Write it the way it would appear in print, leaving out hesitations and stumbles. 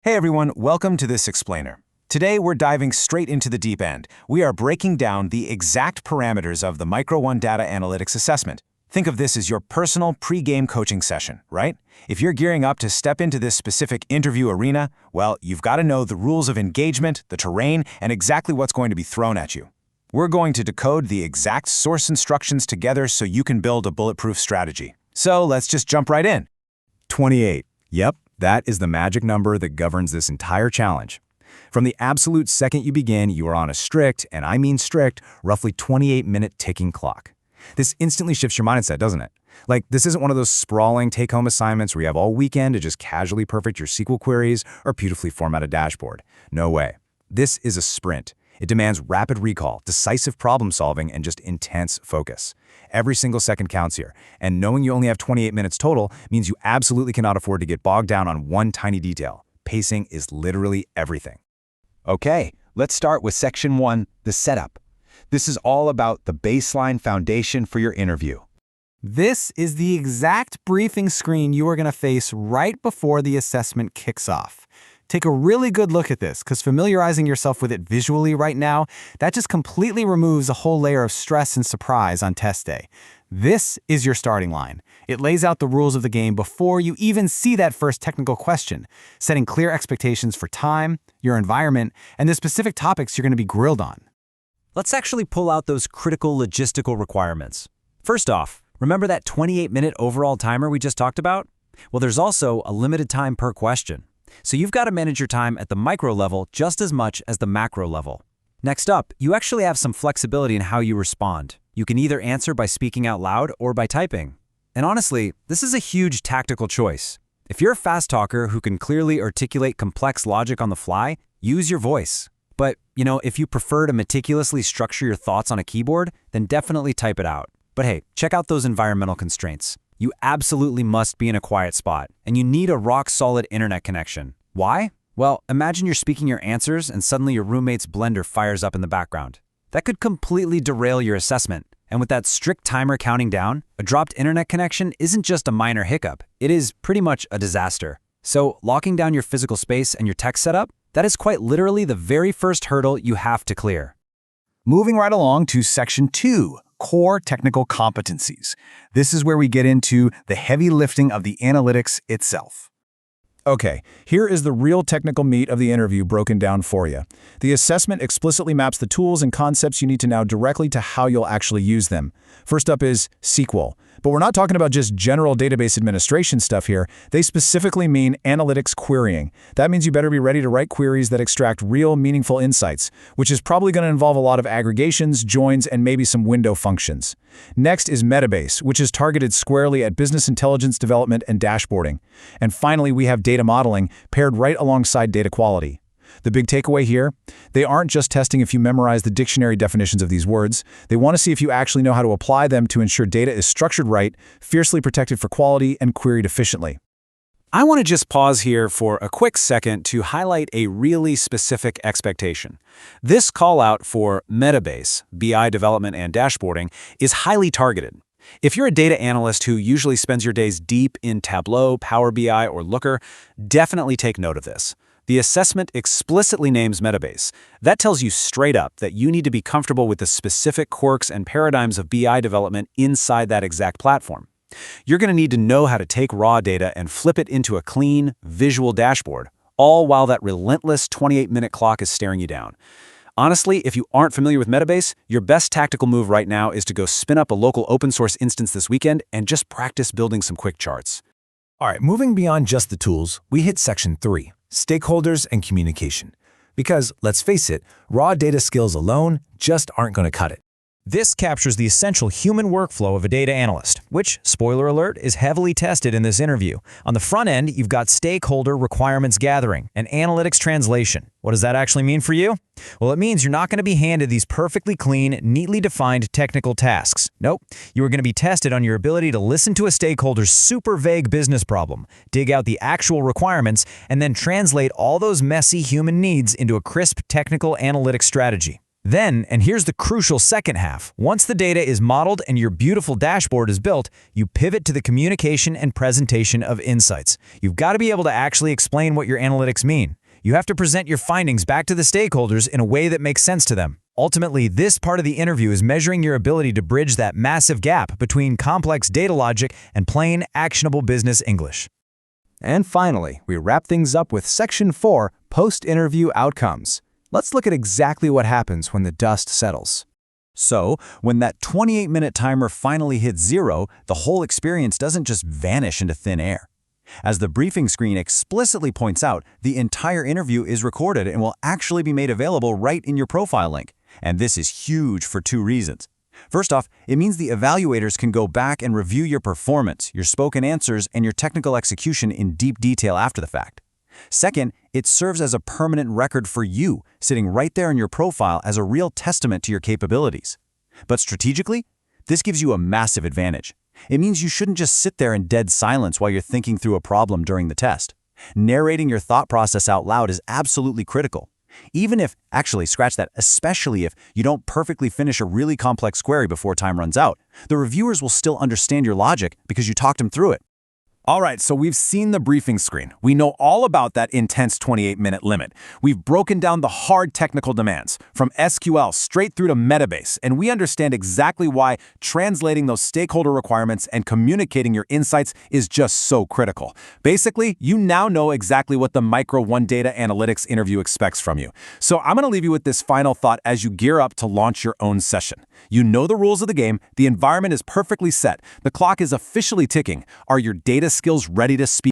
Hey everyone, welcome to this explainer. Today we're diving straight into the deep end. We are breaking down the exact parameters of the Micro1 data analytics assessment. Think of this as your personal pre-game coaching session, right? If you're gearing up to step into this specific interview arena, well, you've got to know the rules of engagement, the terrain, and exactly what's going to be thrown at you. We're going to decode the exact source instructions together so you can build a bulletproof strategy. So let's just jump right in. 28. Yep. That is the magic number that governs this entire challenge. From the absolute second you begin, you are on a strict, and I mean strict, roughly 28-minute ticking clock. This instantly shifts your mindset, doesn't it? Like, this isn't one of those sprawling take-home assignments where you have all weekend to just casually perfect your SQL queries or beautifully format a dashboard. No way. This is a sprint. It demands rapid recall, decisive problem-solving, and just intense focus. Every single second counts here, and knowing you only have 28 minutes total means you absolutely cannot afford to get bogged down on one tiny detail. Pacing is literally everything. Okay, let's start with Section 1, the setup. This is all about the baseline foundation for your interview. This is the exact briefing screen you are going to face right before the assessment kicks off. Take a really good look at this, because familiarizing yourself with it visually right now, that just completely removes a whole layer of stress and surprise on test day. This is your starting line. It lays out the rules of the game before you even see that first technical question, setting clear expectations for time, your environment, and the specific topics you're going to be grilled on. Let's actually pull out those critical logistical requirements. First off, remember that 28-minute overall timer we just talked about? Well, there's also a limited time per question. So you've got to manage your time at the micro level just as much as the macro level. Next up, you actually have some flexibility in how you respond. You can either answer by speaking out loud or by typing. And honestly, this is a huge tactical choice. If you're a fast talker who can clearly articulate complex logic on the fly, use your voice. But, if you prefer to meticulously structure your thoughts on a keyboard, then definitely type it out. But hey, check out those environmental constraints. You absolutely must be in a quiet spot, and you need a rock-solid internet connection. Why? Well, imagine you're speaking your answers and suddenly your roommate's blender fires up in the background. That could completely derail your assessment. And with that strict timer counting down, a dropped internet connection isn't just a minor hiccup. It is pretty much a disaster. So locking down your physical space and your tech setup, that is quite literally the very first hurdle you have to clear. Moving right along to Section 2. Core technical competencies. This is where we get into the heavy lifting of the analytics itself. Okay, here is the real technical meat of the interview broken down for you. The assessment explicitly maps the tools and concepts you need to know directly to how you'll actually use them. First up is SQL. But we're not talking about just general database administration stuff here. They specifically mean analytics querying. That means you better be ready to write queries that extract real, meaningful insights, which is probably going to involve a lot of aggregations, joins, and maybe some window functions. Next is Metabase, which is targeted squarely at business intelligence development and dashboarding. And finally, we have data modeling, paired right alongside data quality. The big takeaway here, they aren't just testing if you memorize the dictionary definitions of these words. They want to see if you actually know how to apply them to ensure data is structured right, fiercely protected for quality, and queried efficiently. I want to just pause here for a quick second to highlight a really specific expectation. This call out for Metabase, BI development and dashboarding, is highly targeted. If you're a data analyst who usually spends your days deep in Tableau, Power BI, or Looker, definitely take note of this. The assessment explicitly names Metabase. That tells you straight up that you need to be comfortable with the specific quirks and paradigms of BI development inside that exact platform. You're going to need to know how to take raw data and flip it into a clean, visual dashboard, all while that relentless 28-minute clock is staring you down. Honestly, if you aren't familiar with Metabase, your best tactical move right now is to go spin up a local open source instance this weekend and just practice building some quick charts. All right, moving beyond just the tools, we hit Section 3, stakeholders and communication. Because, let's face it, raw data skills alone just aren't going to cut it. This captures the essential human workflow of a data analyst, which, spoiler alert, is heavily tested in this interview. On the front end, you've got stakeholder requirements gathering and analytics translation. What does that actually mean for you? Well, it means you're not going to be handed these perfectly clean, neatly defined technical tasks. Nope, you are going to be tested on your ability to listen to a stakeholder's super vague business problem, dig out the actual requirements, and then translate all those messy human needs into a crisp technical analytics strategy. Then, and here's the crucial second half, once the data is modeled and your beautiful dashboard is built, you pivot to the communication and presentation of insights. You've got to be able to actually explain what your analytics mean. You have to present your findings back to the stakeholders in a way that makes sense to them. Ultimately, this part of the interview is measuring your ability to bridge that massive gap between complex data logic and plain, actionable business English. And finally, we wrap things up with Section 4, Post-Interview Outcomes. Let's look at exactly what happens when the dust settles. So, when that 28-minute timer finally hits 0, the whole experience doesn't just vanish into thin air. As the briefing screen explicitly points out, the entire interview is recorded and will actually be made available right in your profile link. And this is huge for 2 reasons. First off, it means the evaluators can go back and review your performance, your spoken answers, and your technical execution in deep detail after the fact. Second, it serves as a permanent record for you, sitting right there in your profile as a real testament to your capabilities. But strategically, this gives you a massive advantage. It means you shouldn't just sit there in dead silence while you're thinking through a problem during the test. Narrating your thought process out loud is absolutely critical. Even if, actually scratch that, especially if you don't perfectly finish a really complex query before time runs out, the reviewers will still understand your logic because you talked them through it. All right, so we've seen the briefing screen. We know all about that intense 28-minute limit. We've broken down the hard technical demands, from SQL straight through to Metabase, and we understand exactly why translating those stakeholder requirements and communicating your insights is just so critical. Basically, you now know exactly what the Micro1 data analytics interview expects from you. So I'm going to leave you with this final thought as you gear up to launch your own session. You know the rules of the game, the environment is perfectly set, the clock is officially ticking. Are your data skills ready to speak?